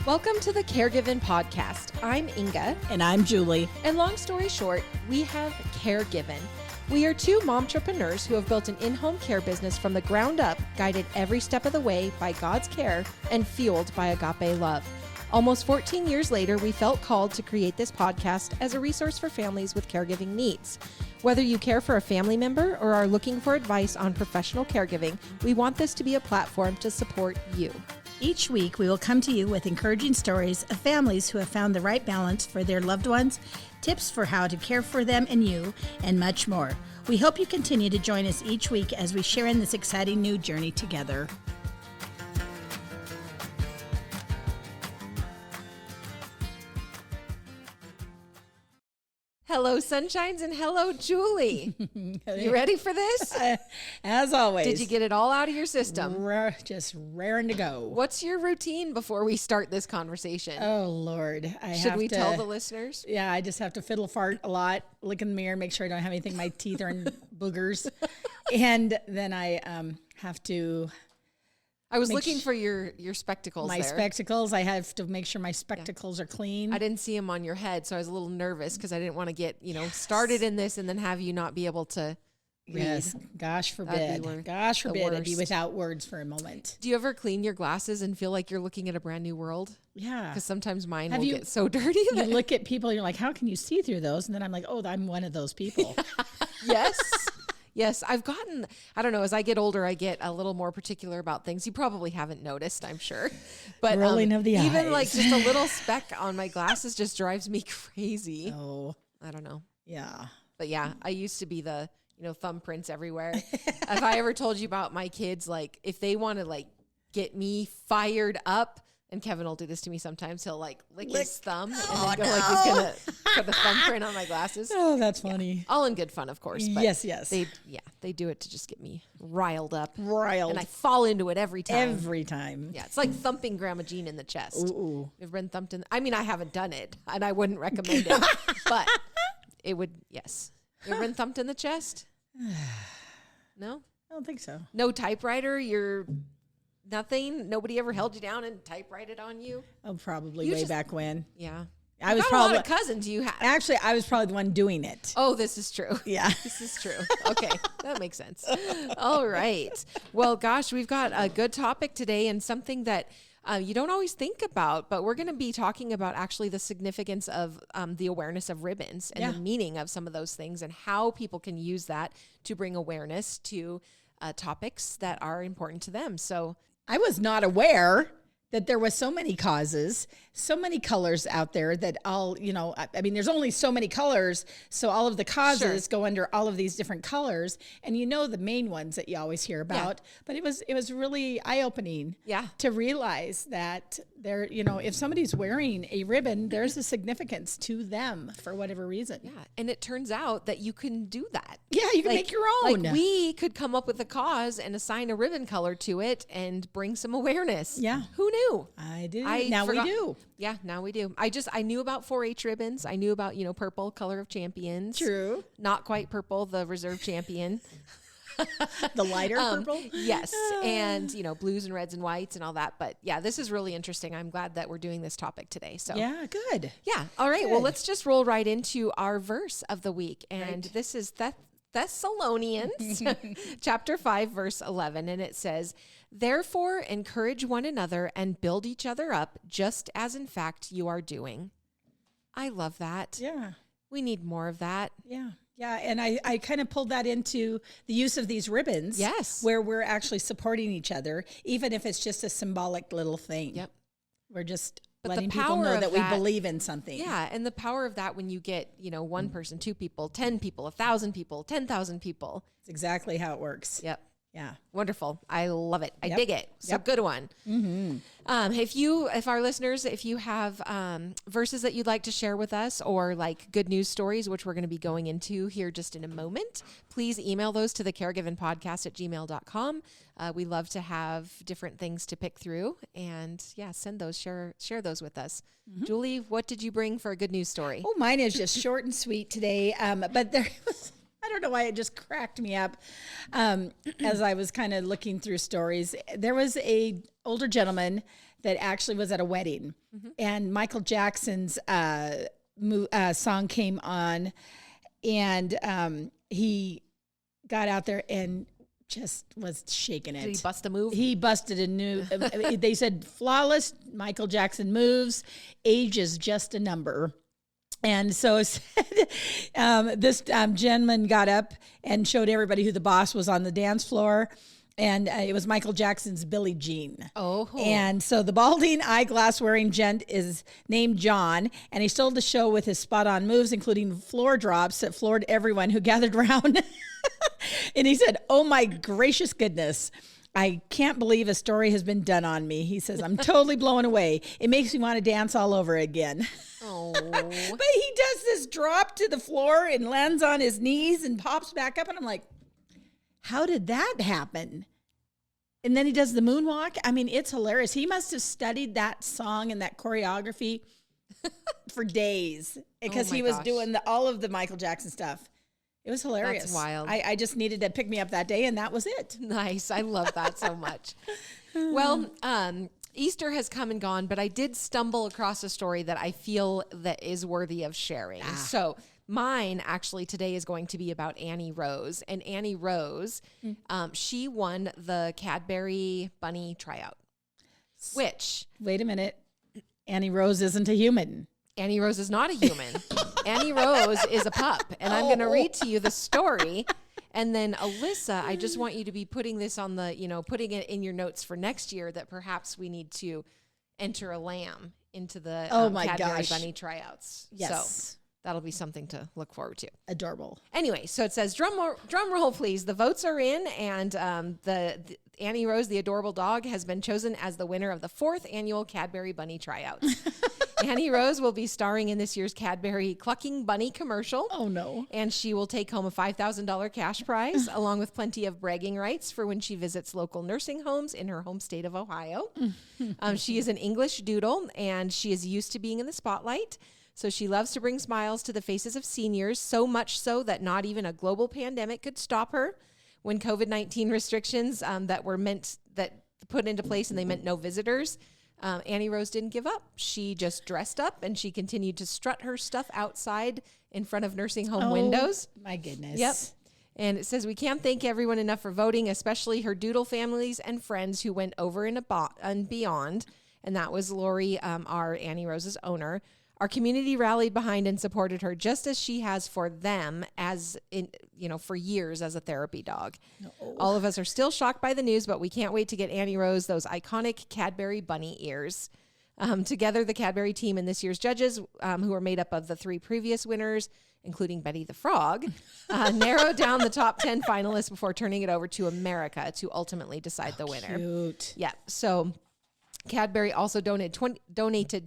Welcome to the Caregiving Podcast. I'm Inga. And I'm Julie. And long story short, we have Caregiving. We are two momtrepreneurs who have built an in-home care business from the ground up, guided every step of the way by God's care and fueled by agape love. Almost 14 years later, we felt called to create this podcast as a resource for families with caregiving needs. Whether you care for a family member or are looking for advice on professional caregiving, we want this to be a platform to support you. Each week, we will come to you with encouraging stories of families who have found the right balance for their loved ones, tips for how to care for them and you, and much more. We hope you continue to join us each week as we share in this exciting new journey together. Hello, Sunshines, and hello, Julie. You ready for this? As always. Did you get it all out of your system? Just raring to go. What's your routine before we start this conversation? Oh, Lord. Should we tell the listeners? Yeah, I just have to fiddle fart a lot, look in the mirror, make sure I don't have anything. My teeth are in boogers. And then I have to... I was looking for your spectacles My spectacles. I have to make sure my spectacles are clean. I didn't see them on your head, so I was a little nervous because I didn't want to get, started in this and then have you not be able to read. Yes. Gosh forbid. Gosh forbid I'd be without words for a moment. Do you ever clean your glasses and feel like you're looking at a brand new world? Yeah. Because sometimes mine will get so dirty. You look at people and you're like, how can you see through those? And then I'm like, oh, I'm one of those people. Yes. Yes, I've gotten, I don't know, as I get older, I get a little more particular about things. You probably haven't noticed, I'm sure. But rolling of the eyes. Even like just a little speck on my glasses just drives me crazy. Oh. I don't know. Yeah. But yeah, I used to be the, thumbprints everywhere. If I ever told you about my kids, like if they want to like get me fired up, and Kevin will do this to me sometimes. He'll like lick his thumb and then go like he's gonna put the thumbprint on my glasses. Oh, that's funny. Yeah. All in good fun, of course. But yes. They do it to just get me riled up. And I fall into it every time. Every time. Yeah, it's like thumping Grandma Jean in the chest. Ooh. You've been thumped in. I mean, I haven't done it, and I wouldn't recommend it, but it would. Yes, you've been thumped in the chest. No, I don't think so. No typewriter. You're. Nothing. Nobody ever held you down and typewritten on you. Oh, probably way back when. Yeah, I was probably probably a lot of cousins. You had actually. I was probably the one doing it. Oh, this is true. Yeah, this is true. Okay, that makes sense. All right. Well, gosh, we've got a good topic today and something that you don't always think about, but we're going to be talking about actually the significance of the awareness of ribbons and the meaning of some of those things and how people can use that to bring awareness to topics that are important to them. So. I was not aware that there was so many causes, so many colors out there that all, I mean, there's only so many colors. So all of the causes go under all of these different colors. And the main ones that you always hear about, but it was really eye-opening to realize that there, if somebody's wearing a ribbon, there's a significance to them for whatever reason. Yeah. And it turns out that you can do that. Yeah. You can make your own. Like we could come up with a cause and assign a ribbon color to it and bring some awareness. Yeah. Who knew? I did. Now we do. Yeah, now we do. I knew about 4-H ribbons. I knew about, purple, color of champions. True. Not quite purple, the reserve champion. The lighter purple? Yes. And, blues and reds and whites and all that. But yeah, this is really interesting. I'm glad that we're doing this topic today. So yeah, good. Yeah. All right. Good. Well, let's just roll right into our verse of the week. And this is Thessalonians chapter 5, verse 11. And it says, "Therefore, encourage one another and build each other up, just as in fact you are doing." I love that. Yeah. We need more of that. Yeah. Yeah. And I kind of pulled that into the use of these ribbons. Yes. Where we're actually supporting each other, even if it's just a symbolic little thing. Yep. We're just letting people know that we believe in something. Yeah. And the power of that when you get, one person, 2 people, 10 people, 1,000 people, 10,000 people. It's exactly how it works. Yep. Yeah. Wonderful. I love it. I dig it. So good one. Mm-hmm. If our listeners, if you have verses that you'd like to share with us or like good news stories, which we're going to be going into here just in a moment, please email those to the caregivingpodcast@gmail.com. We love to have different things to pick through and send those, share those with us. Mm-hmm. Julie, what did you bring for a good news story? Oh, mine is just short and sweet today. But there was, I don't know why it just cracked me up as I was kind of looking through stories. There was a older gentleman that actually was at a wedding, and Michael Jackson's song came on, and he got out there and just was shaking it. Did he bust a move? He busted a new. They said flawless Michael Jackson moves. Age is just a number. And so it said, this gentleman got up and showed everybody who the boss was on the dance floor. And it was Michael Jackson's Billie Jean. Oh. And so the balding, eyeglass-wearing gent is named John, and he stole the show with his spot-on moves, including floor drops that floored everyone who gathered around. And he said, "Oh, my gracious goodness. I can't believe a story has been done on me." He says, "I'm totally blown away. It makes me want to dance all over again." Oh. But he does this drop to the floor and lands on his knees and pops back up. And I'm like, how did that happen? And then he does the moonwalk. I mean, it's hilarious. He must have studied that song and that choreography for days because he was doing all of the Michael Jackson stuff. It was hilarious. That's wild. I just needed to pick me up that day, and that was it. Nice. I love that so much. Well, Easter has come and gone, but I did stumble across a story that I feel that is worthy of sharing. So mine actually today is going to be about Annie Rose. And Annie Rose, she won the Cadbury Bunny tryout, which... Wait a minute. Annie Rose isn't a human. Annie Rose is not a human. Annie Rose is a pup. And I'm going to read to you the story. And then Alyssa, I just want you to be putting this on the, putting it in your notes for next year that perhaps we need to enter a lamb into the Cadbury Bunny tryouts. Yes. So that'll be something to look forward to. Adorable. Anyway, so it says, drum roll, please. The votes are in, and the Annie Rose, the adorable dog, has been chosen as the winner of the 4th annual Cadbury Bunny tryouts. Annie Rose will be starring in this year's Cadbury Clucking Bunny commercial. Oh, no. And she will take home a $5,000 cash prize, along with plenty of bragging rights for when she visits local nursing homes in her home state of Ohio. She is an English doodle, and she is used to being in the spotlight. So she loves to bring smiles to the faces of seniors, so much so that not even a global pandemic could stop her. When COVID-19 restrictions that put into place and they meant no visitors, Annie Rose didn't give up. She just dressed up and she continued to strut her stuff outside in front of nursing home windows. My goodness. Yep. And it says, we can't thank everyone enough for voting, especially her doodle families and friends who went over and beyond. And that was Lori, our Annie Rose's owner. Our community rallied behind and supported her just as she has for them for years as a therapy dog. No. All of us are still shocked by the news, but we can't wait to get Annie Rose those iconic Cadbury bunny ears. Together, the Cadbury team and this year's judges, who are made up of the 3 previous winners, including Betty the Frog, narrowed down the top 10 finalists before turning it over to America to ultimately decide the winner. Cute. Yeah. So Cadbury also donated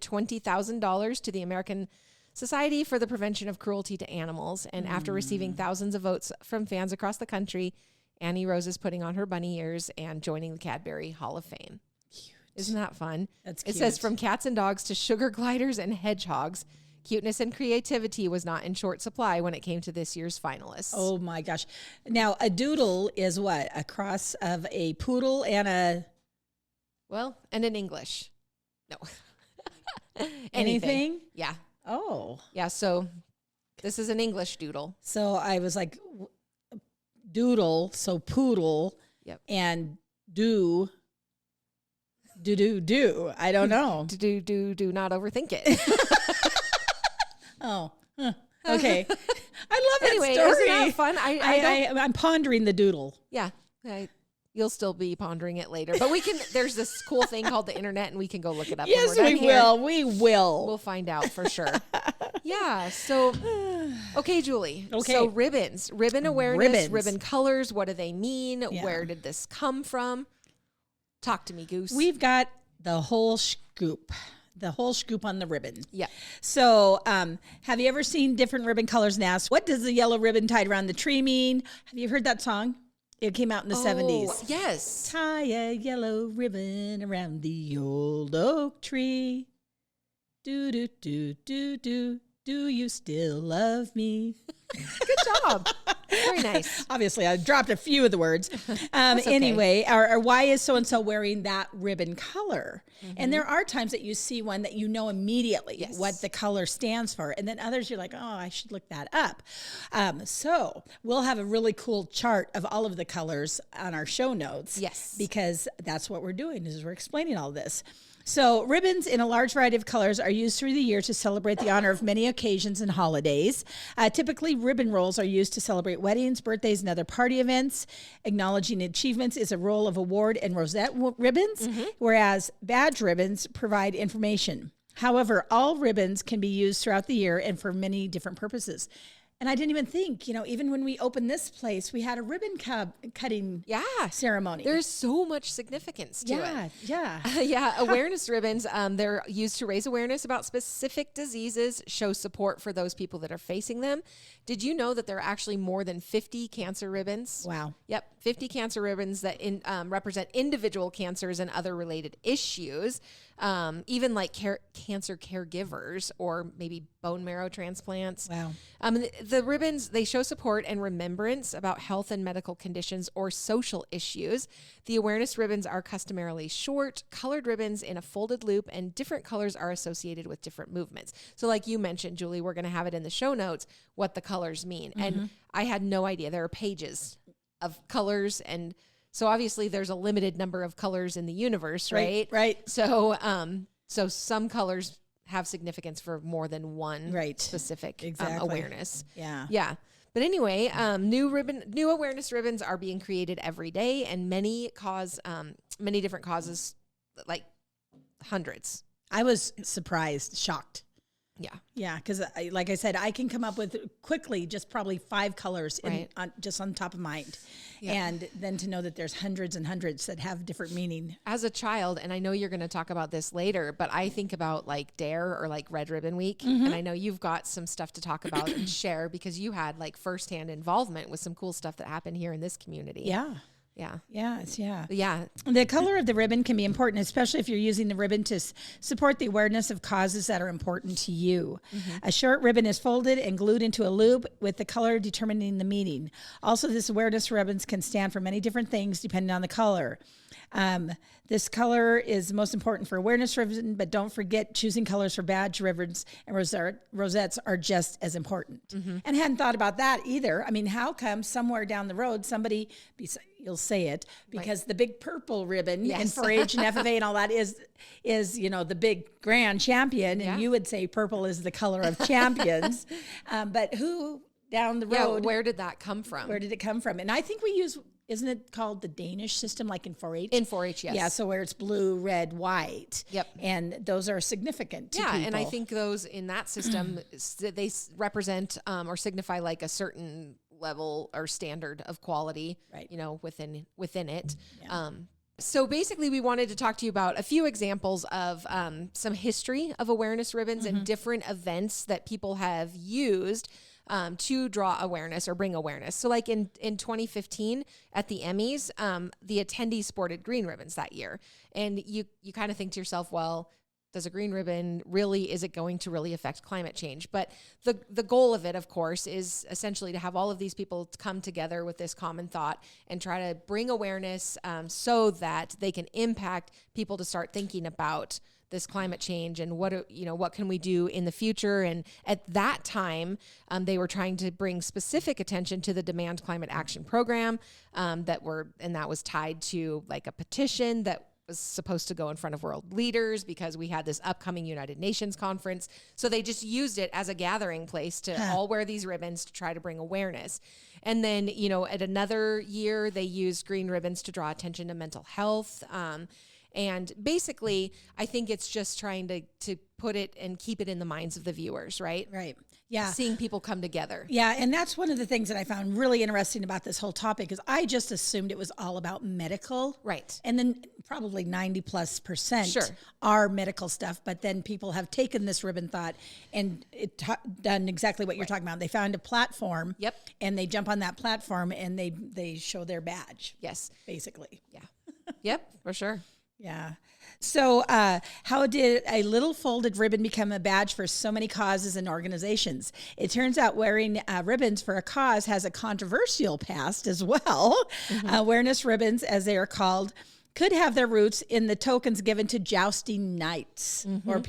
$20,000 to the American Society for the Prevention of Cruelty to Animals. And after receiving thousands of votes from fans across the country, Annie Rose is putting on her bunny ears and joining the Cadbury Hall of Fame. Cute. Isn't that fun? That's cute. It says, from cats and dogs to sugar gliders and hedgehogs, cuteness and creativity was not in short supply when it came to this year's finalists. Oh my gosh. Now, a doodle is what? A cross of a poodle and a... Well, and in English. No. Anything? Yeah. Oh. Yeah, so this is an English doodle. So I was like, doodle, so poodle, Yep. and do. I don't know. Do not overthink it. Oh. Okay. I love that Anyway, story. isn't that fun? I'm pondering the doodle. Yeah. You'll still be pondering it later. But there's this cool thing called the internet, and we can go look it up. Yes, we will. We will. We'll find out for sure. Yeah. So, okay, Julie. Okay. So ribbon awareness, ribbon colors. What do they mean? Yeah. Where did this come from? Talk to me, Goose. We've got the whole scoop. The whole scoop on the ribbon. Yeah. So, have you ever seen different ribbon colors and asked, what does the yellow ribbon tied around the tree mean? Have you heard that song? It came out in the 70s. Yes. Tie a yellow ribbon around the old oak tree. Do, do, do, do, do. Do you still love me? Good job. Very nice. Obviously, I dropped a few of the words. Okay. Anyway, or why is so-and-so wearing that ribbon color? And there are times that you see one that you know immediately what the color stands for. And then others you're like, oh, I should look that up. So we'll have a really cool chart of all of the colors on our show notes. Yes. Because that's what we're doing is we're explaining all this. So ribbons in a large variety of colors are used through the year to celebrate the honor of many occasions and holidays. Typically, ribbon rolls are used to celebrate weddings, birthdays, and other party events. Acknowledging achievements is a roll of award and rosette ribbons, whereas badge ribbons provide information. However, all ribbons can be used throughout the year and for many different purposes. And I didn't even think, even when we opened this place, we had a ribbon cutting ceremony. There's so much significance to it. Yeah. Awareness ribbons, they're used to raise awareness about specific diseases, show support for those people that are facing them. Did you know that there are actually more than 50 cancer ribbons? Wow. Yep, 50 cancer ribbons that represent individual cancers and other related issues, even like cancer caregivers or maybe bone marrow transplants. Wow. The ribbons, they show support and remembrance about health and medical conditions or social issues. The awareness ribbons are customarily short, colored ribbons in a folded loop, and different colors are associated with different movements. So like you mentioned, Julie, we're going to have it in the show notes what the colors mean. And I had no idea. There are pages of colors, and so obviously there's a limited number of colors in the universe, right? Right. So so some colors have significance for more than one specific awareness. Yeah. But anyway, new awareness ribbons are being created every day, and many different causes, like hundreds. I was surprised, shocked. Yeah, because like I said, I can come up with quickly just probably 5 colors just on top of mind. Yeah. And then to know that there's hundreds and hundreds that have different meaning. As a child, and I know you're going to talk about this later, but I think about like DARE or like Red Ribbon Week. And I know you've got some stuff to talk about and share because you had like firsthand involvement with some cool stuff that happened here in this community. Yeah. Yeah. The color of the ribbon can be important, especially if you're using the ribbon to support the awareness of causes that are important to you. A short ribbon is folded and glued into a loop with the color determining the meaning. Also, this awareness ribbons can stand for many different things depending on the color. This color is most important for awareness ribbon, but don't forget choosing colors for badge ribbons and rosettes are just as important. And hadn't thought about that either. I mean, how come somewhere down the road somebody, you'll say it, because the big purple ribbon in 4-H and FFA and all that is the big grand champion, and you would say purple is the color of champions. But who down the road? Where did that come from? Where did it come from? And I think we use. Isn't it called the Danish system, like in 4-H? In 4-H, yes. Yeah, so where it's blue, red, white. Yep. And those are significant to people. And I think those in that system, they represent or signify like a certain level or standard of quality, within it. Yeah. So basically, we wanted to talk to you about a few examples of some history of awareness ribbons and different events that people have used to draw awareness or bring awareness. So like in 2015 at the Emmys, the attendees sported green ribbons that year. And you kind of think to yourself, well, does a green ribbon is it going to really affect climate change? But the goal of it, of course, is essentially to have all of these people come together with this common thought and try to bring awareness so that they can impact people to start thinking about this climate change and what can we do in the future. And at that time, they were trying to bring specific attention to the Demand Climate Action Program that was tied to like a petition that was supposed to go in front of world leaders because we had this upcoming United Nations conference. So they just used it as a gathering place to all wear these ribbons to try to bring awareness. And then, at another year, they used green ribbons to draw attention to mental health. And basically, I think it's just trying to put it and keep it in the minds of the viewers, right? Right. Yeah. Seeing people come together. Yeah. And that's one of the things that I found really interesting about this whole topic is I just assumed it was all about medical. Right. And then probably 90+% are medical stuff. But then people have taken this ribbon thought and done exactly what you're talking about. They found a platform. Yep. And they jump on that platform and they show their badge. Yes. Basically. Yeah. Yep, for sure. Yeah. So, how did a little folded ribbon become a badge for so many causes and organizations? It turns out wearing ribbons for a cause has a controversial past as well. Awareness ribbons, as they are called, could have their roots in the tokens given to jousting knights or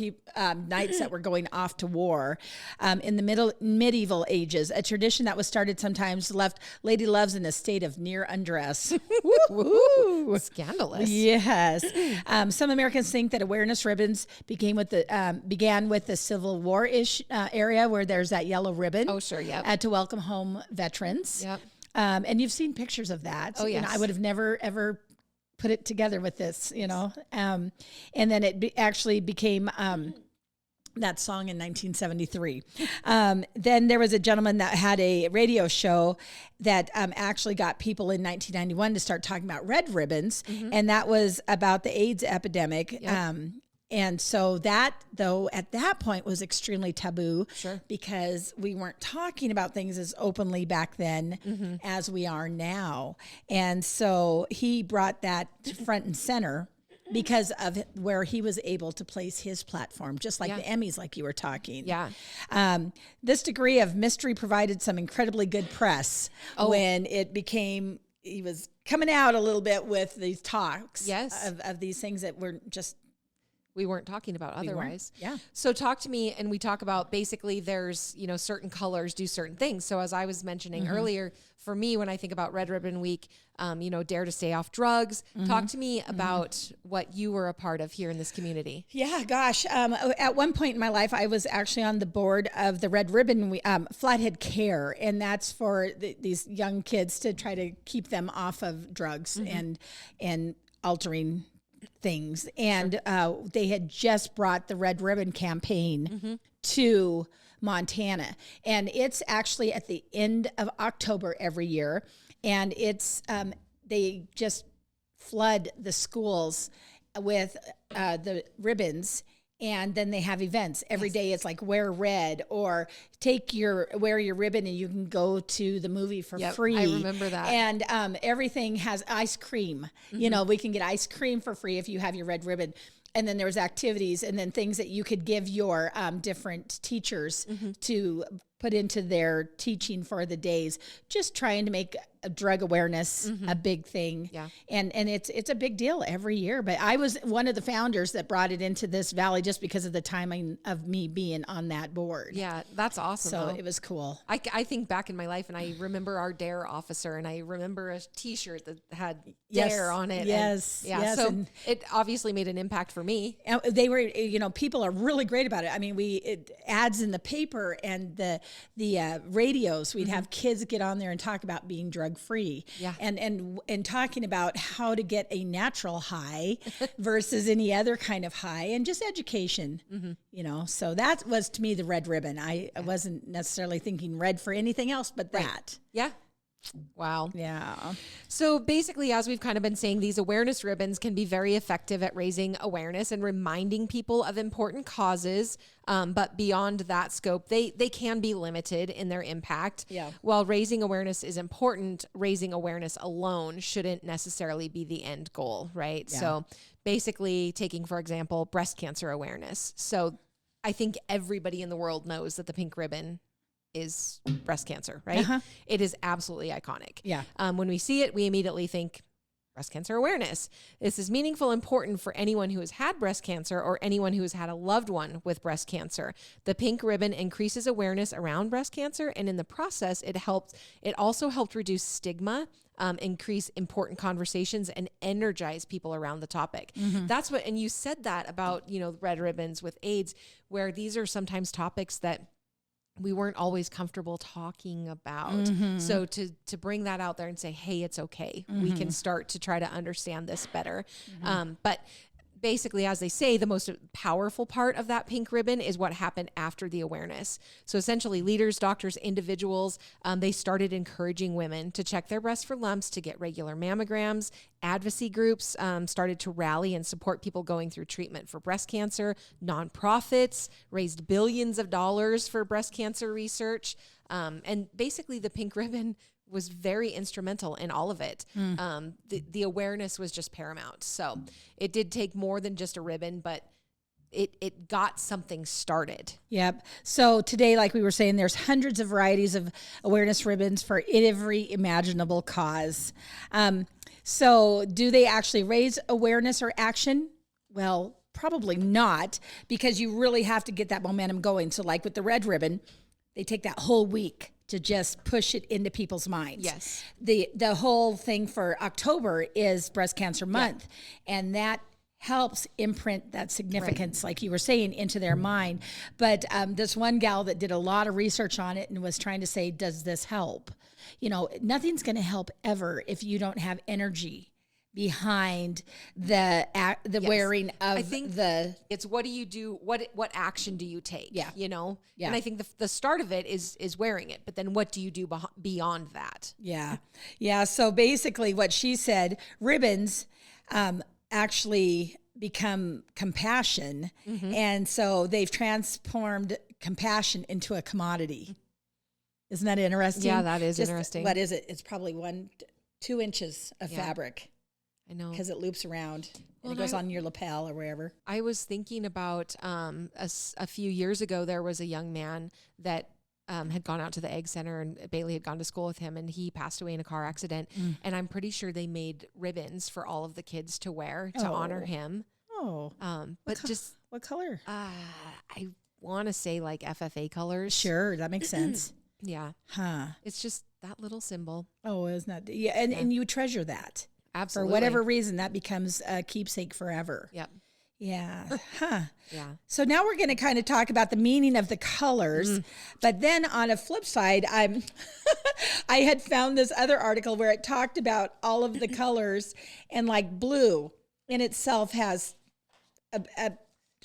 knights that were going off to war in the medieval ages, a tradition that was started sometimes left lady loves in a state of near undress. Woo-hoo. Scandalous. Yes. Some Americans think that awareness ribbons began with the Civil War-ish area where there's that yellow ribbon. Oh, sure, yep. To welcome home veterans. Yep. And you've seen pictures of that. Oh, yes. And I would have never, ever put it together with this, and then it actually became that song in 1973. Then there was a gentleman that had a radio show that actually got people in 1991 to start talking about red ribbons, and that was about the AIDS epidemic. Yep. And so that, though, at that point was extremely taboo, Sure. because we weren't talking about things as openly back then as we are now. And so he brought that front and center because of where he was able to place his platform, just like the Emmys, like you were talking. Yeah. This degree of mystery provided some incredibly good press when it became, he was coming out a little bit with these talks of these things that were just, we weren't talking about otherwise. Yeah. So talk to me, and we talk about basically there's, certain colors do certain things. So as I was mentioning earlier, for me, when I think about Red Ribbon Week, dare to stay off drugs. Talk to me about what you were a part of here in this community. Yeah, gosh. At one point in my life, I was actually on the board of the Red Ribbon Flathead Care, and that's for these young kids to try to keep them off of drugs and altering things. And they had just brought the Red Ribbon campaign to Montana, and it's actually at the end of October every year, and it's they just flood the schools with the ribbons. And then they have events every day. It's like wear red, or wear your ribbon and you can go to the movie for free. I remember that. And everything has ice cream. We can get ice cream for free if you have your red ribbon. And then there was activities and then things that you could give your different teachers to put into their teaching for the days, just trying to make drug awareness a big thing. Yeah. And it's a big deal every year. But I was one of the founders that brought it into this valley just because of the timing of me being on that board. Yeah, that's awesome. So it was cool. I think back in my life, and I remember our DARE officer, and I remember a T-shirt that had DARE on it. Yes. So and it obviously made an impact for me. They were, people are really great about it. I mean, ads in the paper and the radios, we'd have kids get on there and talk about being drug free, and talking about how to get a natural high versus any other kind of high, and just education. So that was to me the red ribbon. I wasn't necessarily thinking red for anything else but that. Yeah. Wow. Yeah. So basically, as we've kind of been saying, these awareness ribbons can be very effective at raising awareness and reminding people of important causes. But beyond that scope, they can be limited in their impact. Yeah. While raising awareness is important, raising awareness alone shouldn't necessarily be the end goal, right? Yeah. So basically, taking, for example, breast cancer awareness. So I think everybody in the world knows that the pink ribbon is breast cancer, right? It is absolutely iconic. Yeah. When we see it, we immediately think breast cancer awareness. This is meaningful, important for anyone who has had breast cancer or anyone who has had a loved one with breast cancer. The pink ribbon increases awareness around breast cancer, and in the process, it also helped reduce stigma, increase important conversations, and energize people around the topic. That's what, and you said that about, red ribbons with AIDS, where these are sometimes topics that we weren't always comfortable talking about. So to bring that out there and say, hey, it's okay. We can start to try to understand this better. But basically, as they say, the most powerful part of that pink ribbon is what happened after the awareness. So essentially, leaders, doctors, individuals, they started encouraging women to check their breasts for lumps, to get regular mammograms. Advocacy groups started to rally and support people going through treatment for breast cancer. Nonprofits raised billions of dollars for breast cancer research. And basically, the pink ribbon was very instrumental in all of it. The awareness was just paramount. So it did take more than just a ribbon, but it got something started. Yep. So today, like we were saying, there's hundreds of varieties of awareness ribbons for every imaginable cause. So do they actually raise awareness or action? Well, probably not, because you really have to get that momentum going. So like with the red ribbon, they take that whole week to just push it into people's minds. Yes. The whole thing for October is Breast Cancer Month, and that helps imprint that significance, like you were saying, into their mind. But this one gal that did a lot of research on it and was trying to say, does this help? You know, nothing's going to help ever if you don't have energy behind the wearing of I think it's what do you do? What action do you take? Yeah. You know? Yeah. And I think the start of it is wearing it, but then what do you do beyond that? Yeah. Yeah. So basically what she said, ribbons actually become compassion. And so they've transformed compassion into a commodity. Isn't that interesting? Yeah, that is interesting. What is it? It's probably 2 inches of fabric. I know. Because it loops around and it goes on your lapel or wherever. I was thinking about a few years ago, there was a young man that had gone out to the egg center, and Bailey had gone to school with him, and he passed away in a car accident. And I'm pretty sure they made ribbons for all of the kids to wear to honor him. Oh. But what color? I want to say like FFA colors. Sure, that makes sense. Yeah. Huh. It's just that little symbol. Oh, isn't that? Yeah, and you treasure that. Absolutely. For whatever reason, that becomes a keepsake forever. Yep. Yeah. Huh. Yeah. So now we're going to kind of talk about the meaning of the colors. But then on a flip side, I had found this other article where it talked about all of the colors, and like blue in itself has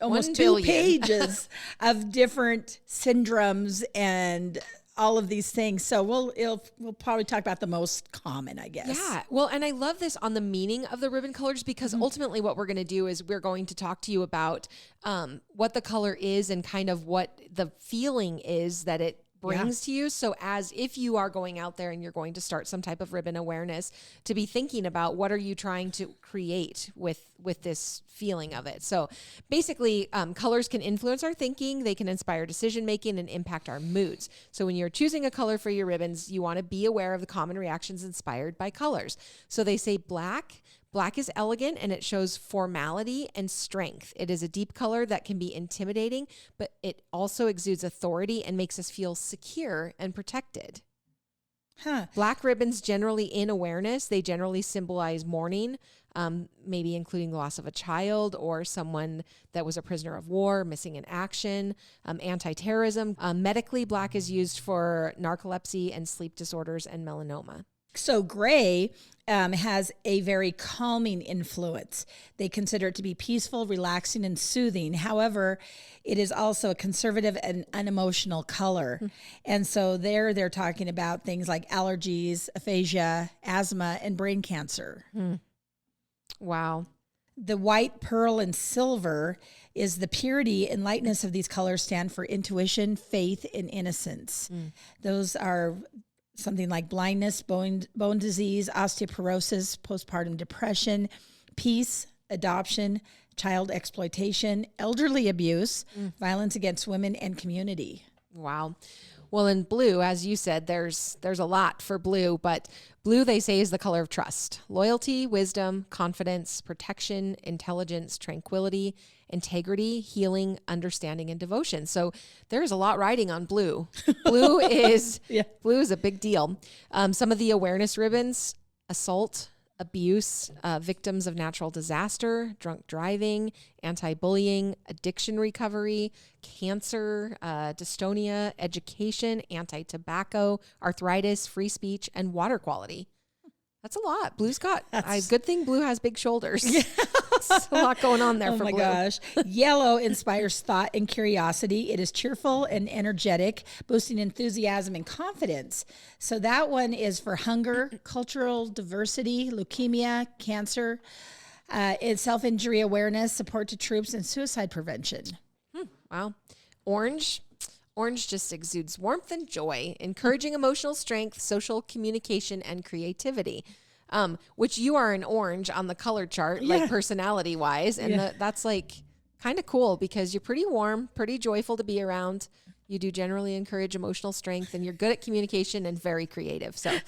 almost 2 pages of different syndromes and all of these things. So we'll probably talk about the most common, I guess. Yeah. Well, and I love this on the meaning of the ribbon colors, because ultimately what we're going to do is we're going to talk to you about what the color is and kind of what the feeling is that it brings to you. So as if you are going out there and you're going to start some type of ribbon awareness, to be thinking about what are you trying to create with this feeling of it. So basically, colors can influence our thinking, they can inspire decision making, and impact our moods. So when you're choosing a color for your ribbons, you want to be aware of the common reactions inspired by colors. So they say black. Black is elegant, and it shows formality and strength. It is a deep color that can be intimidating, but it also exudes authority and makes us feel secure and protected. Huh. Black ribbons generally in awareness, they generally symbolize mourning, maybe including the loss of a child or someone that was a prisoner of war, missing in action, anti-terrorism. Medically, black is used for narcolepsy and sleep disorders and melanoma. So gray has a very calming influence. They consider it to be peaceful, relaxing, and soothing. However, it is also a conservative and unemotional color. And so they're talking about things like allergies, aphasia, asthma, and brain cancer. Wow. The white, pearl, and silver is the purity and lightness of these colors stand for intuition, faith, and innocence. Those are something like blindness, bone disease, osteoporosis, postpartum depression, peace, adoption, child exploitation, elderly abuse, violence against women, and community. Wow. Well, in blue, as you said, there's a lot for blue, but blue, they say, is the color of trust, loyalty, wisdom, confidence, protection, intelligence, tranquility, integrity, healing, understanding, and devotion. So there's a lot riding on blue. Blue is a big deal. Some of the awareness ribbons: assault, abuse, victims of natural disaster, drunk driving, anti-bullying, addiction recovery, cancer, dystonia, education, anti-tobacco, arthritis, free speech, and water quality. That's a lot. Blue's got a good thing. Blue has big shoulders. There's a lot going on there for blue. Oh my gosh. Yellow inspires thought and curiosity. It is cheerful and energetic, boosting enthusiasm and confidence. So that one is for hunger, cultural diversity, leukemia, cancer, it's self-injury awareness, support to troops, and suicide prevention. Wow. Orange. Orange just exudes warmth and joy, encouraging emotional strength, social communication, and creativity. Which you are an orange on the color chart, like personality wise. And that's like kind of cool because you're pretty warm, pretty joyful to be around. You do generally encourage emotional strength and you're good at communication and very creative. So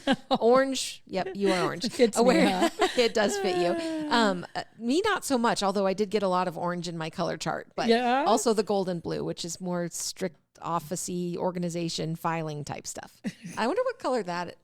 orange, yep, you are orange. Fits me, huh? It does fit you. Me, not so much, although I did get a lot of orange in my color chart, but also the golden blue, which is more strict office-y organization filing type stuff. I wonder what color that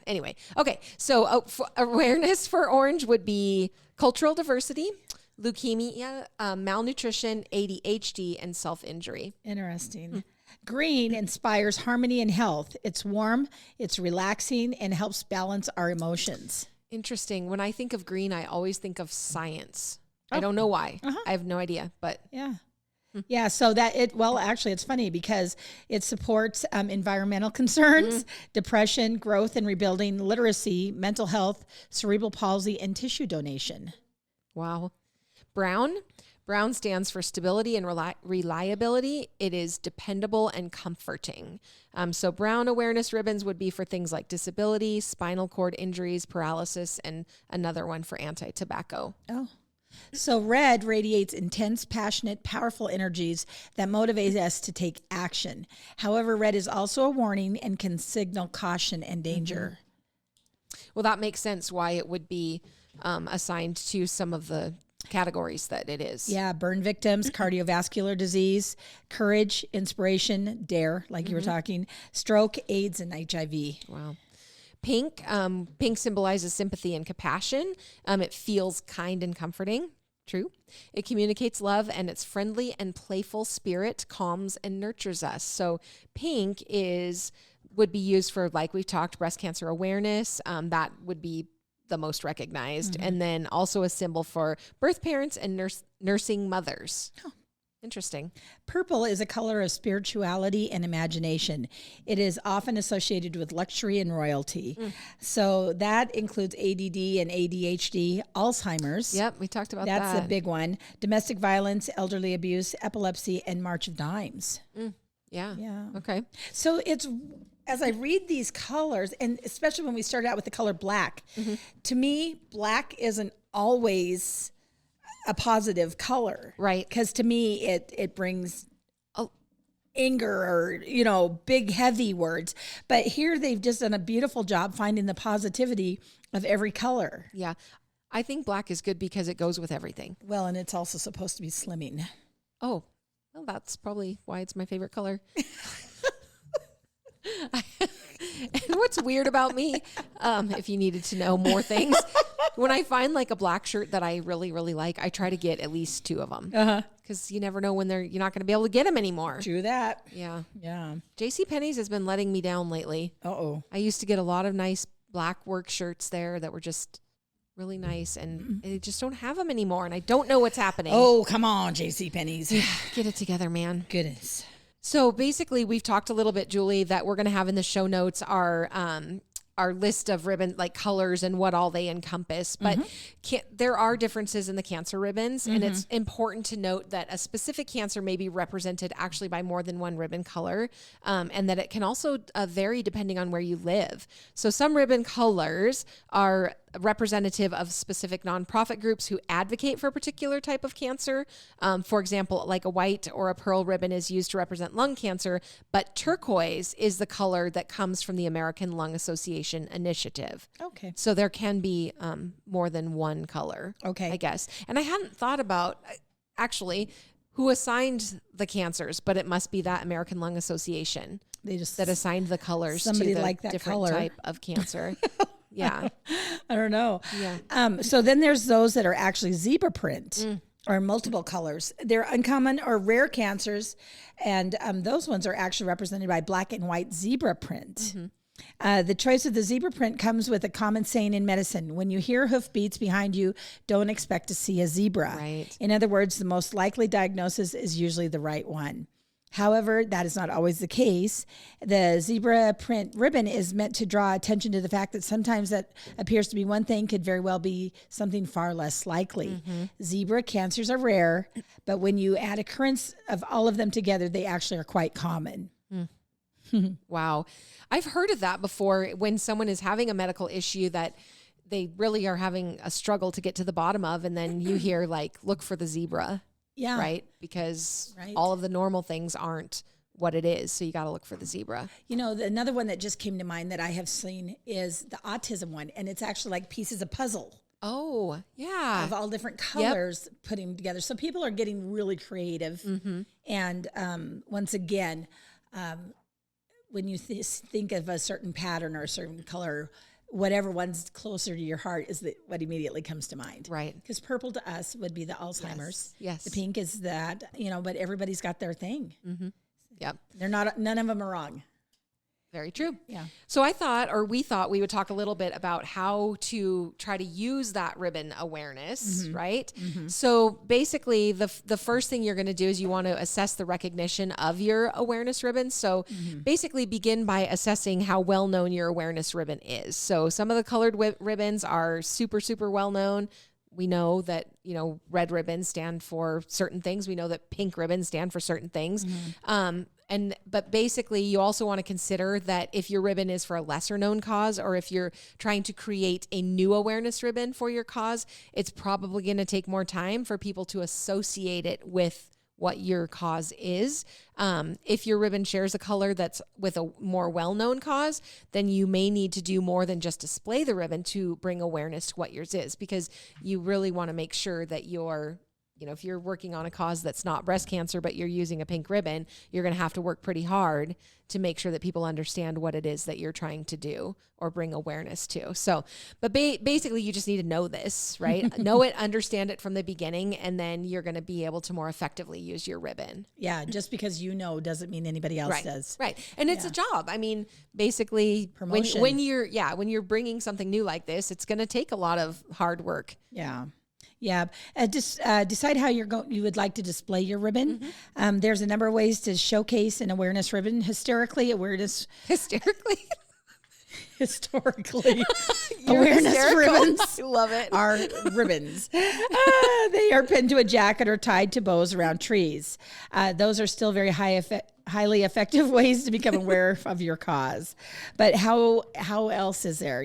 anyway. Okay. So awareness for orange would be cultural diversity, leukemia, malnutrition, ADHD, and self-injury. Interesting. Green inspires harmony and health. It's warm, it's relaxing, and helps balance our emotions. Interesting. When I think of green, I always think of science. I don't know why. I have no idea, but yeah, so actually it's funny because it supports environmental concerns, depression, growth and rebuilding, literacy, mental health, cerebral palsy, and tissue donation. Wow. Brown stands for stability and reliability. It is dependable and comforting. So brown awareness ribbons would be for things like disability, spinal cord injuries, paralysis, and another one for anti-tobacco. Oh. So red radiates intense, passionate, powerful energies that motivate us to take action. However, red is also a warning and can signal caution and danger. Well, that makes sense why it would be assigned to some of the categories that it is. Yeah, burn victims, cardiovascular disease, courage, inspiration, dare, like you were talking, stroke, AIDS, and HIV. Wow. Pink symbolizes sympathy and compassion. It feels kind and comforting. True. It communicates love, and its friendly and playful spirit calms and nurtures us. So pink would be used for, like we've talked, breast cancer awareness. That would be the most recognized. And then also a symbol for birth parents and nursing mothers. Oh. Interesting. Purple is a color of spirituality and imagination. It is often associated with luxury and royalty. So that includes ADD and ADHD, Alzheimer's. Yep, we talked about that. That's a big one. Domestic violence, elderly abuse, epilepsy, and March of Dimes. Yeah. Yeah. Okay. So it's, as I read these colors, and especially when we started out with the color black, to me, black isn't always a positive color, right? Because to me, it brings anger or big heavy words. But here they've just done a beautiful job finding the positivity of every color. Yeah, I think black is good because it goes with everything. Well, and it's also supposed to be slimming. Oh, well, that's probably why it's my favorite color. And what's weird about me, if you needed to know more things, when I find like a black shirt that I really, really like, I try to get at least 2 of them. Because you never know when you're not going to be able to get them anymore. Do that. Yeah. Yeah. JCPenney's has been letting me down lately. Uh-oh. I used to get a lot of nice black work shirts there that were just really nice, and they just don't have them anymore, and I don't know what's happening. Oh, come on, JCPenney's. Get it together, man. Goodness. So basically, we've talked a little bit, Julie, that we're going to have in the show notes our list of ribbon, like colors and what all they encompass. But there are differences in the cancer ribbons, and it's important to note that a specific cancer may be represented actually by more than one ribbon color, and that it can also vary depending on where you live. So some ribbon colors are representative of specific nonprofit groups who advocate for a particular type of cancer. For example, like a white or a pearl ribbon is used to represent lung cancer, but turquoise is the color that comes from the American Lung Association initiative. Okay. So there can be more than one color, I guess. And I hadn't thought about actually who assigned the cancers, but it must be that American Lung Association that assigned the colors to the like that different color. Type of cancer. Yeah. I don't know. Yeah. So then there's those that are actually zebra print or multiple colors. They're uncommon or rare cancers. And those ones are actually represented by black and white zebra print. The choice of the zebra print comes with a common saying in medicine. When you hear hoofbeats behind you, don't expect to see a zebra. Right. In other words, the most likely diagnosis is usually the right one. However, that is not always the case. The zebra print ribbon is meant to draw attention to the fact that sometimes that appears to be one thing could very well be something far less likely. Zebra cancers are rare, but when you add occurrence of all of them together, they actually are quite common. Wow. I've heard of that before when someone is having a medical issue that they really are having a struggle to get to the bottom of, and then you hear like, look for the zebra. Yeah. Right? Because all of the normal things aren't what it is. So you got to look for the zebra. You know, another one that just came to mind that I have seen is the autism one. And it's actually like pieces of puzzle. Oh, yeah. Of all different colors putting together. So people are getting really creative. And once again, when you think of a certain pattern or a certain color, whatever one's closer to your heart is what immediately comes to mind. Right. Because purple to us would be the Alzheimer's. Yes. The pink is that, but everybody's got their thing. Yep. None of them are wrong. Very true. Yeah. So we thought we would talk a little bit about how to try to use that ribbon awareness, right? So basically the first thing you're going to do is you want to assess the recognition of your awareness ribbon. So basically begin by assessing how well known your awareness ribbon is. So some of the colored ribbons are super, super well known. We know that, red ribbons stand for certain things. We know that pink ribbons stand for certain things. But basically you also want to consider that if your ribbon is for a lesser known cause, or if you're trying to create a new awareness ribbon for your cause, it's probably going to take more time for people to associate it with what your cause is. If your ribbon shares a color that's with a more well-known cause, then you may need to do more than just display the ribbon to bring awareness to what yours is, because you really want to make sure that if you're working on a cause that's not breast cancer, but you're using a pink ribbon, you're going to have to work pretty hard to make sure that people understand what it is that you're trying to do or bring awareness to. So, but basically you just need to know this, right? Know it, understand it from the beginning, and then you're going to be able to more effectively use your ribbon. Yeah. Just because doesn't mean anybody else does. Right. And it's a job. I mean, basically promotion. when you're bringing something new like this, it's going to take a lot of hard work. Yeah. Yeah. Just decide how you would like to display your ribbon. There's a number of ways to showcase an awareness ribbon. Historically, awareness ribbons I love it. are ribbons. They are pinned to a jacket or tied to bows around trees. Those are still very highly effective ways to become aware of your cause. But how else is there?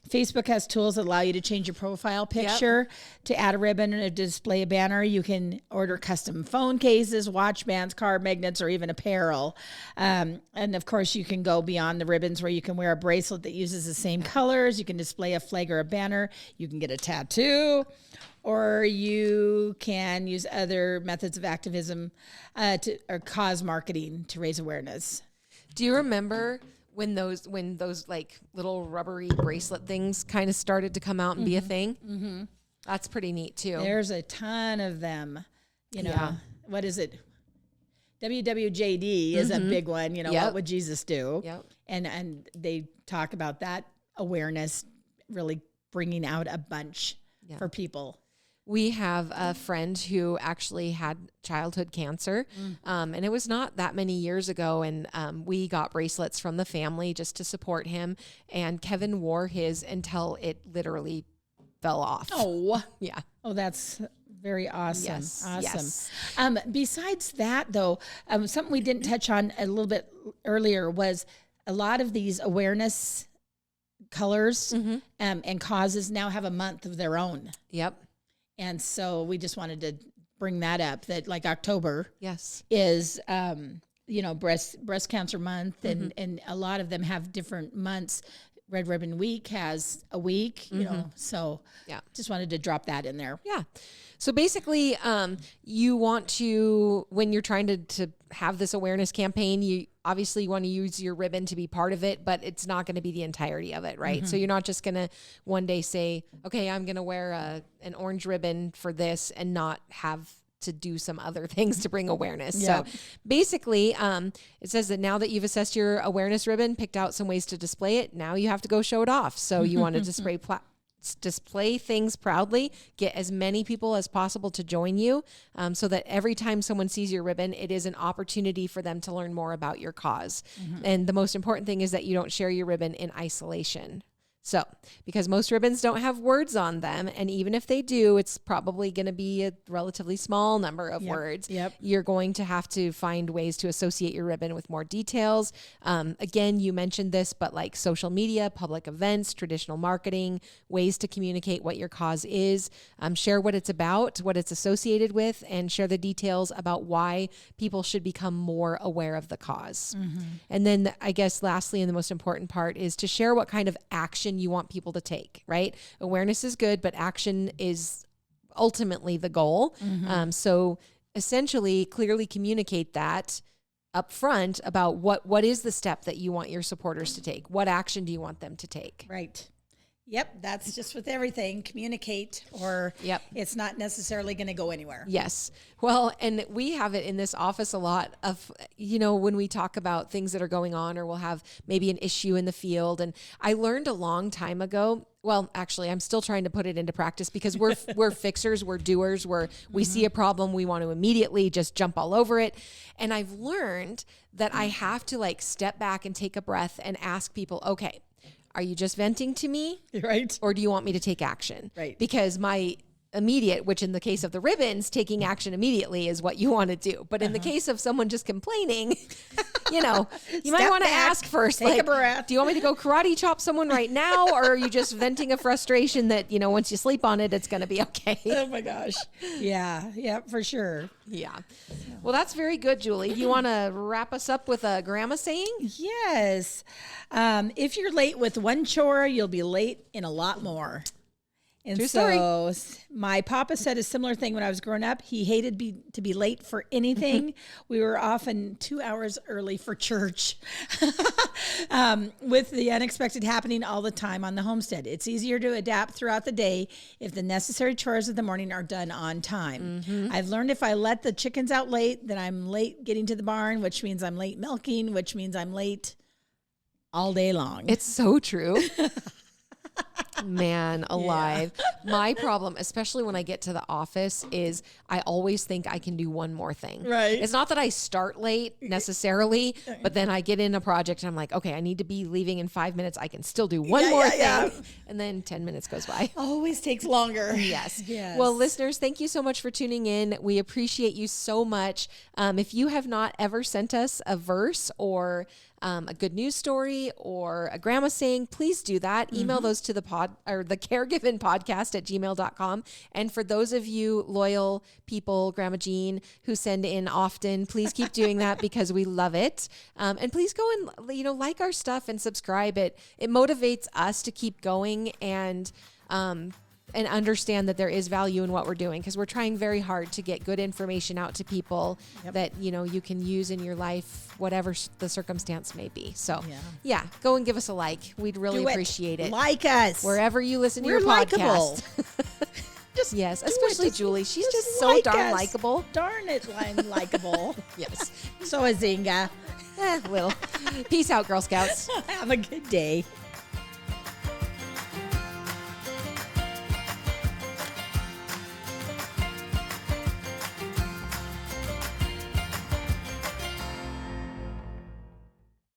Facebook has tools that allow you to change your profile picture to add a ribbon or to display a banner. You can order custom phone cases, watch bands, card magnets, or even apparel. And of course, you can go beyond the ribbons where you can wear a bracelet that uses the same colors. You can display a flag or a banner. You can get a tattoo. Or you can use other methods of activism or cause marketing to raise awareness. Do you remember when those like little rubbery bracelet things kind of started to come out and be a thing? That's pretty neat too. There's a ton of them. What is it? WWJD is a big one. What would Jesus do? Yep. And they talk about that awareness really bringing out a bunch for people. We have a friend who actually had childhood cancer, and it was not that many years ago, and we got bracelets from the family just to support him, and Kevin wore his until it literally fell off. Oh. Yeah. Oh, that's very awesome. Yes. Awesome. Yes. Besides that, though, something we didn't touch on a little bit earlier was a lot of these awareness colors and causes now have a month of their own. Yep. And so we just wanted to bring that up, that like October is, breast cancer month, and a lot of them have different months. Red Ribbon Week has a week, so just wanted to drop that in there. Yeah. So basically, you want to, when you're trying to have this awareness campaign, you obviously want to use your ribbon to be part of it, but it's not going to be the entirety of it, right? So you're not just going to one day say, okay, I'm going to wear an orange ribbon for this and not have to do some other things to bring awareness. Yeah. So basically, it says that now that you've assessed your awareness ribbon, picked out some ways to display it, now you have to go show it off. So you want to display things proudly, get as many people as possible to join you, so that every time someone sees your ribbon, it is an opportunity for them to learn more about your cause. And the most important thing is that you don't share your ribbon in isolation. So, because most ribbons don't have words on them, and even if they do, it's probably going to be a relatively small number of words. You're going to have to find ways to associate your ribbon with more details. Again, you mentioned this, but like social media, public events, traditional marketing, ways to communicate what your cause is, share what it's about, what it's associated with, and share the details about why people should become more aware of the cause. And then I guess lastly, and the most important part, is to share what kind of action you want people to take, right? Awareness is good, but action is ultimately the goal. So essentially clearly communicate that up front about what is the step that you want your supporters to take? What action do you want them to take? Right. Yep. That's just with everything. Communicate, or it's not necessarily going to go anywhere. Yes. Well, and we have it in this office a lot of, when we talk about things that are going on, or we'll have maybe an issue in the field. And I learned a long time ago, well, actually, I'm still trying to put it into practice, because we're fixers, we're doers, we see a problem, we want to immediately just jump all over it. And I've learned that I have to step back and take a breath and ask people, okay, are you just venting to me? Right. Or do you want me to take action? Right. Because my immediate, which in the case of the ribbons, taking action immediately is what you want to do. But in the case of someone just complaining, you might want to ask first, take a breath. Do you want me to go karate chop someone right now? Or are you just venting a frustration that, once you sleep on it, it's going to be okay? Oh my gosh. Yeah. Yeah, for sure. Yeah. Well, that's very good, Julie. Do you want to wrap us up with a grandma saying? Yes. If you're late with one chore, you'll be late in a lot more. And True so my papa said a similar thing when I was growing up. He hated to be late for anything. We were often 2 hours early for church, with the unexpected happening all the time on the homestead. It's easier to adapt throughout the day if the necessary chores of the morning are done on time. I've learned if I let the chickens out late, then I'm late getting to the barn, which means I'm late milking, which means I'm late all day long. It's so true. Man alive. My problem, especially when I get to the office, is I always think I can do one more thing. Right. It's not that I start late necessarily, but then I get in a project and I'm like, okay, I need to be leaving in 5 minutes. I can still do one more thing. And then 10 minutes goes by. Always takes longer. Yes. Well, listeners, thank you so much for tuning in. We appreciate you so much. If you have not ever sent us a verse or a good news story or a grandma saying, please do that. Email those to the caregiven podcast at gmail.com. And for those of you loyal people, Grandma Jean, who send in often, please keep doing that because we love it. And please go and, like our stuff and subscribe. It motivates us to keep going and understand that there is value in what we're doing, because we're trying very hard to get good information out to people that, you can use in your life, whatever the circumstance may be. So go and give us a like. We'd really appreciate it. Like us. Wherever you listen to your podcast. Yes, especially Julie. She's just so darn likable. Darn it, I'm likable. Yes. So is Inga. Little. Peace out, Girl Scouts. Have a good day.